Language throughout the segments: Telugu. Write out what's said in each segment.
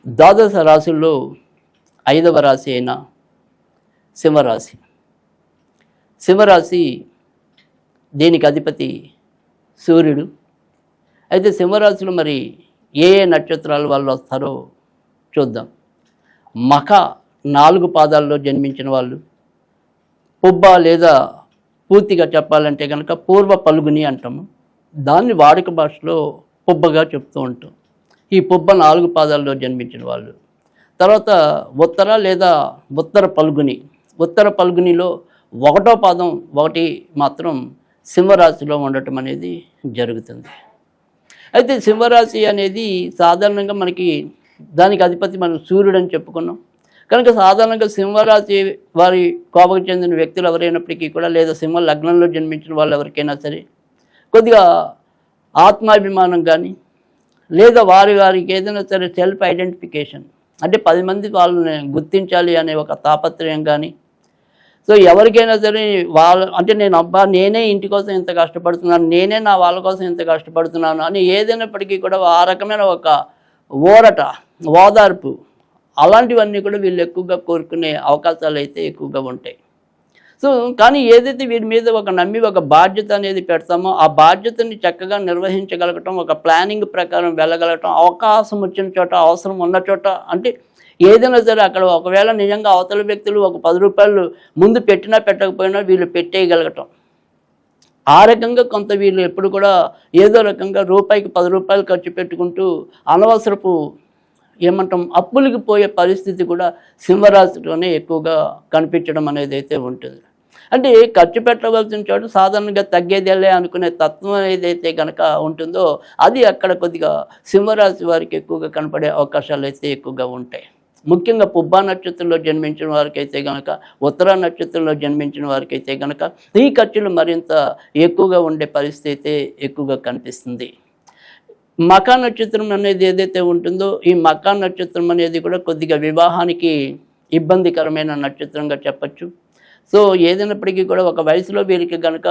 ద్వాదశ రాశుల్లో 5వ రాశి అయిన సింహరాశి. సింహరాశి దీనికి అధిపతి సూర్యుడు. అయితే సింహరాశిలో మరి ఏ ఏ నక్షత్రాల వాళ్ళు వస్తారో చూద్దాం. మఖ 4 పాదాల్లో జన్మించిన వాళ్ళు, పుబ్బ లేదా పూర్తిగా చెప్పాలంటే కనుక పూర్వ పలుగుని అంటాము. దాన్ని వాడుక భాషలో పుబ్బగా చెప్తూ ఉంటాం. ఈ పుబ్బ 4 పాదాల్లో జన్మించిన వాళ్ళు. తర్వాత ఉత్తర లేదా ఉత్తర పలుగుని. ఉత్తర పలుగునిలో 1వ పాదం 1 మాత్రం సింహరాశిలో ఉండటం అనేది జరుగుతుంది. అయితే సింహరాశి అనేది సాధారణంగా మనకి దానికి అధిపతి మనం సూర్యుడు అని చెప్పుకున్నాం కనుక సాధారణంగా సింహరాశి వారి కోపకు చెందిన వ్యక్తులు ఎవరైనప్పటికీ కూడా లేదా సింహ లగ్నంలో జన్మించిన వాళ్ళు ఎవరికైనా సరే కొద్దిగా ఆత్మాభిమానం కానీ లేదా వారికి ఏదైనా సరే సెల్ఫ్ ఐడెంటిఫికేషన్ అంటే 10 మంది వాళ్ళని గుర్తించాలి అనే ఒక తాపత్రయం కానీ, సో ఎవరికైనా సరే అంటే నేనే ఇంటి కోసం ఇంత కష్టపడుతున్నాను, నేనే నా వాళ్ళ కోసం ఇంత కష్టపడుతున్నాను అని ఏదైనప్పటికీ కూడా ఆ రకమైన ఒక ఓరట, ఓదార్పు అలాంటివన్నీ కూడా వీళ్ళు ఎక్కువగా కోరుకునే అవకాశాలు అయితే ఎక్కువగా ఉంటాయి. సో కానీ ఏదైతే వీరి మీద ఒక నమ్మి ఒక బాధ్యత అనేది పెడతామో ఆ బాధ్యతని చక్కగా నిర్వహించగలగటం, ఒక ప్లానింగ్ ప్రకారం వెళ్ళగలగటం, అవకాశం వచ్చిన చోట, అవసరం ఉన్న చోట, అంటే ఏదైనా సరే అక్కడ ఒకవేళ నిజంగా అవతల వ్యక్తులు ఒక 10 రూపాయలు ముందు పెట్టినా పెట్టకపోయినా వీళ్ళు పెట్టేయగలగటం. ఆ రకంగా కొంత వీళ్ళు ఎప్పుడు కూడా ఏదో రకంగా రూపాయికి 10 రూపాయలు ఖర్చు పెట్టుకుంటూ అనవసరపు అప్పులకి పోయే పరిస్థితి కూడా సింహరాశిలోనే ఎక్కువగా కనిపించడం అనేది అయితే ఉంటుంది. అంటే ఖర్చు పెట్టవలసిన చోట సాధారణంగా తగ్గేదేలే అనుకునే తత్వం ఏదైతే కనుక ఉంటుందో అది అక్కడ కొద్దిగా సింహరాశి వారికి ఎక్కువగా కనపడే అవకాశాలు అయితే ఎక్కువగా ఉంటాయి. ముఖ్యంగా పుబ్బా నక్షత్రంలో జన్మించిన వారికి అయితే కనుక, ఉత్తర నక్షత్రంలో జన్మించిన వారికి అయితే కనుక ఈ ఖర్చులు మరింత ఎక్కువగా ఉండే పరిస్థితి అయితే ఎక్కువగా కనిపిస్తుంది. మఖా నక్షత్రం అనేది ఏదైతే ఉంటుందో ఈ మఖా నక్షత్రం అనేది కూడా కొద్దిగా వివాహానికి ఇబ్బందికరమైన నక్షత్రంగా చెప్పచ్చు. సో ఏదైనప్పటికీ కూడా ఒక వయసులో వీరికి కనుక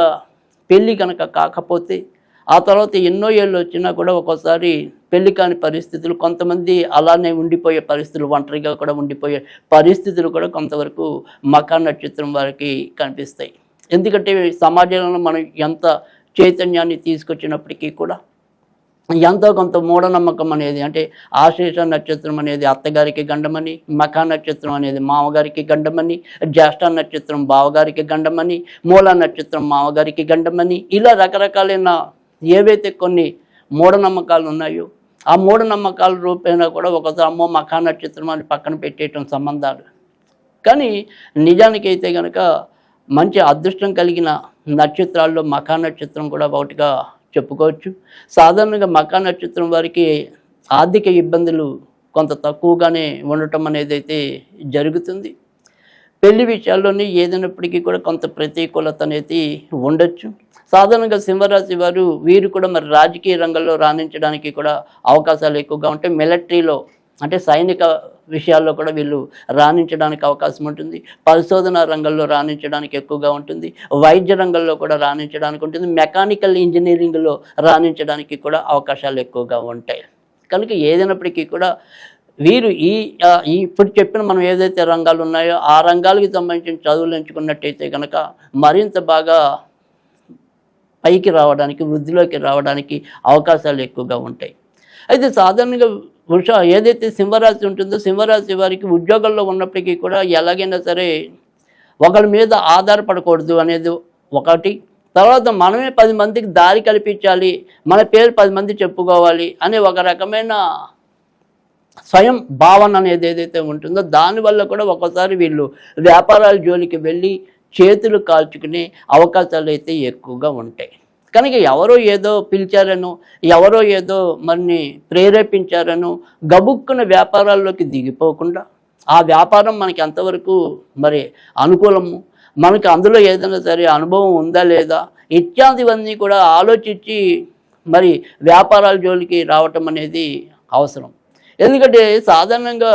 పెళ్ళి కనుక కాకపోతే ఆ తర్వాత ఎన్నో ఏళ్ళు వచ్చినా కూడా ఒక్కోసారి పెళ్లి కాని పరిస్థితులు, కొంతమంది అలానే ఉండిపోయే పరిస్థితులు, ఒంటరిగా కూడా ఉండిపోయే పరిస్థితులు కూడా కొంతవరకు మఖా నక్షత్రం వారికి కనిపిస్తాయి. ఎందుకంటే సమాజంలో మనం ఎంత చైతన్యాన్ని తీసుకొచ్చినప్పటికీ కూడా ఎంతో కొంత మూఢనమ్మకం అనేది, అంటే ఆశ్లేష నక్షత్రం అనేది అత్తగారికి గండమని, మఖా నక్షత్రం అనేది మామగారికి గండమని, జ్యేష్ఠ నక్షత్రం బావగారికి గండమని, మూల నక్షత్రం మామగారికి గండమని, ఇలా రకరకాలైన ఏవైతే కొన్ని మూఢనమ్మకాలు ఉన్నాయో ఆ మూఢనమ్మకాల రూపేణా కూడా ఒకసారి అమ్మో మఖా నక్షత్రం అని పక్కన పెట్టేయటం సంబంధాలు. కానీ నిజానికైతే కనుక మంచి అదృష్టం కలిగిన నక్షత్రాల్లో మఖా నక్షత్రం కూడా ఒకటిగా చెప్పుకోవచ్చు. సాధారణంగా మఖా నక్షత్రం వారికి ఆర్థిక ఇబ్బందులు కొంత తక్కువగానే ఉండటం అనేది అయితే జరుగుతుంది. పెళ్లి విషయాల్లోనే ఏదైనప్పటికీ కూడా కొంత ప్రతికూలత అనేది ఉండొచ్చు. సాధారణంగా సింహరాశి వీరు కూడా మరి రాజకీయ రంగంలో రాణించడానికి కూడా అవకాశాలు ఎక్కువగా ఉంటాయి. మిలిటరీలో అంటే సైనిక విషయాల్లో కూడా వీళ్ళు రాణించడానికి అవకాశం ఉంటుంది. పరిశోధన రంగంలో రాణించడానికి ఎక్కువగా ఉంటుంది. వైద్య రంగంలో కూడా రాణించడానికి ఉంటుంది. మెకానికల్ ఇంజనీరింగ్లో రాణించడానికి కూడా అవకాశాలు ఎక్కువగా ఉంటాయి. కనుక ఏదైనప్పటికీ కూడా వీరు ఇప్పుడు చెప్పిన మనం ఏదైతే రంగాలు ఉన్నాయో ఆ రంగాలకి సంబంధించిన చదువులు ఎంచుకున్నట్టయితే కనుక మరింత బాగా పైకి రావడానికి, వృద్ధిలోకి రావడానికి అవకాశాలు ఎక్కువగా ఉంటాయి. అయితే సాధారణంగా ఏదైతే సింహరాశి ఉంటుందో సింహరాశి వారికి ఉద్యోగాల్లో ఉన్నప్పటికీ కూడా ఎలాగైనా సరే ఒకరి మీద ఆధారపడకూడదు అనేది ఒకటి. తర్వాత మనమే 10 మందికి దారి కల్పించాలి, మన పేరు 10 మంది చెప్పుకోవాలి అనే ఒక రకమైన స్వయం భావన అనేది ఏదైతే ఉంటుందో దానివల్ల కూడా ఒక్కోసారి వీళ్ళు వ్యాపారాల జోలికి వెళ్ళి చేతులు కాల్చుకునే అవకాశాలు అయితే ఎక్కువగా ఉంటాయి. కనుక ఎవరో ఏదో పిలిచారనో, ఎవరో ఏదో మనని ప్రేరేపించారనో గబుక్కున వ్యాపారాల్లోకి దిగిపోకుండా ఆ వ్యాపారం మనకి ఎంతవరకు మరి అనుకూలము, మనకి అందులో ఏదైనా సరే అనుభవం ఉందా లేదా ఇత్యాదివన్నీ కూడా ఆలోచించి మరి వ్యాపారాల జోలికి రావటం అనేది అవసరం. ఎందుకంటే సాధారణంగా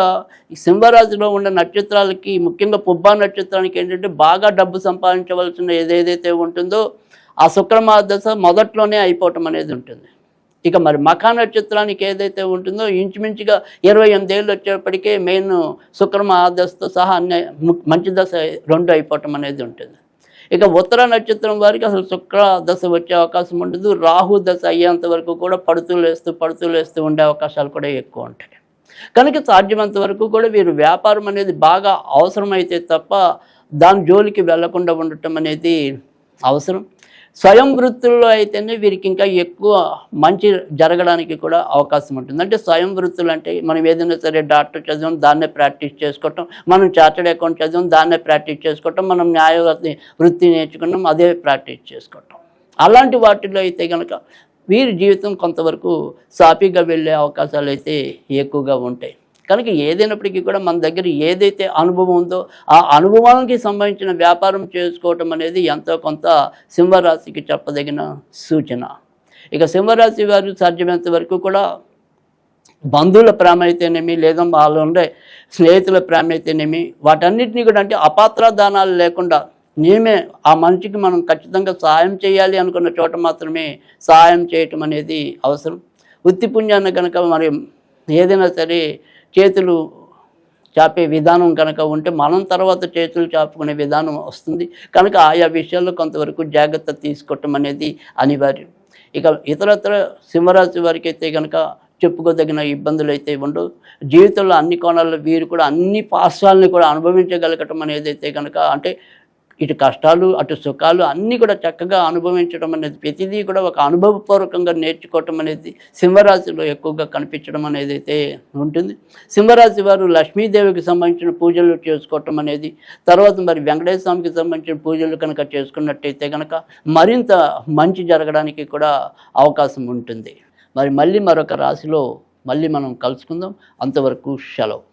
సింహరాశిలో ఉన్న నక్షత్రాలకి ముఖ్యంగా పుబ్బా నక్షత్రానికి ఏంటంటే బాగా డబ్బు సంపాదించవలసిన ఏదైతే ఉంటుందో ఆ శుక్రమార్గదశ మొదట్లోనే అయిపోవటం అనేది ఉంటుంది. ఇక మరి మఖా నక్షత్రానికి ఏదైతే ఉంటుందో ఇంచుమించుగా 28 ఏళ్ళు వచ్చేప్పటికే మెయిన్ శుక్రమ ఆ దశతో సహా అన్ని మంచి దశ 2 అయిపోవటం అనేది ఉంటుంది. ఇక ఉత్తర నక్షత్రం వారికి అసలు శుక్ర దశ వచ్చే అవకాశం ఉండదు. రాహు దశ అయ్యేంత వరకు కూడా పడుతూ లేస్తూ ఉండే అవకాశాలు కూడా ఎక్కువ ఉంటాయి. కనుక సాధ్యమంత వరకు కూడా వీరు వ్యాపారం అనేది బాగా అవసరమైతే తప్ప దాని జోలికి వెళ్లకుండా ఉండటం అనేది అవసరం. స్వయం వృత్తుల్లో అయితేనే వీరికి ఇంకా ఎక్కువ మంచి జరగడానికి కూడా అవకాశం ఉంటుంది. అంటే స్వయం వృత్తులు అంటే మనం ఏదైనా సరే డాక్టర్ చదివాం దాన్నే ప్రాక్టీస్ చేసుకోవటం, మనం చార్టెడ్ అకౌంట్ చదివాం దాన్నే ప్రాక్టీస్ చేసుకోవటం, మనం న్యాయవాది వృత్తి నేర్చుకున్నాం అదే ప్రాక్టీస్ చేసుకోవటం. అలాంటి వాటిలో అయితే కనుక వీరి జీవితం కొంతవరకు సాఫీగా వెళ్ళే అవకాశాలు అయితే ఎక్కువగా ఉంటాయి. కనుక ఏదైనప్పటికీ కూడా మన దగ్గర ఏదైతే అనుభవం ఉందో ఆ అనుభవానికి సంబంధించిన వ్యాపారం చేసుకోవటం అనేది ఎంతో కొంత సింహరాశికి చెప్పదగిన సూచన. ఇక సింహరాశి వారు సాధ్యమైనంత వరకు కూడా బంధువుల ప్రేమ అయితేనేమి లేదా వాళ్ళు ఉండే స్నేహితుల ప్రేమ అయితేనేమి వాటన్నిటినీ కూడా అంటే అపాత్రదానాలు లేకుండా మేమే ఆ మనిషికి మనం ఖచ్చితంగా సహాయం చేయాలి అనుకున్న చోట మాత్రమే సహాయం చేయటం అనేది అవసరం. వృత్తి పుణ్యాన్ని కనుక మరి ఏదైనా సరే చేతులు చాపే విధానం కనుక ఉంటే మనం తర్వాత చేతులు చాపుకునే విధానం వస్తుంది. కనుక ఆయా విషయాల్లో కొంతవరకు జాగ్రత్త తీసుకోవటం అనేది అనివార్యం. ఇక ఇతరత్ర సింహరాశి వారికి అయితే కనుక చెప్పుకోదగిన ఇబ్బందులు అయితే ఉండవు. జీవితంలో అన్ని కోణాల్లో వీరు కూడా అన్ని పార్శ్వాలని కూడా అనుభవించగలగటం అనేది అయితే కనుక అంటే ఇటు కష్టాలు అటు సుఖాలు అన్నీ కూడా చక్కగా అనుభవించడం అనేది ప్రతిదీ కూడా ఒక అనుభవపూర్వకంగా నేర్చుకోవటం అనేది సింహరాశిలో ఎక్కువగా కనిపించడం అనేది అయితే ఉంటుంది. సింహరాశి వారు లక్ష్మీదేవికి సంబంధించిన పూజలు చేసుకోవటం అనేది తర్వాత మరి వెంకటేశ్వర స్వామికి సంబంధించిన పూజలు కనుక చేసుకున్నట్టయితే కనుక మరింత మంచి జరగడానికి కూడా అవకాశం ఉంటుంది. మరి మళ్ళీ మరొక రాశిలో మళ్ళీ మనం కలుసుకుందాం. అంతవరకు సెలవు.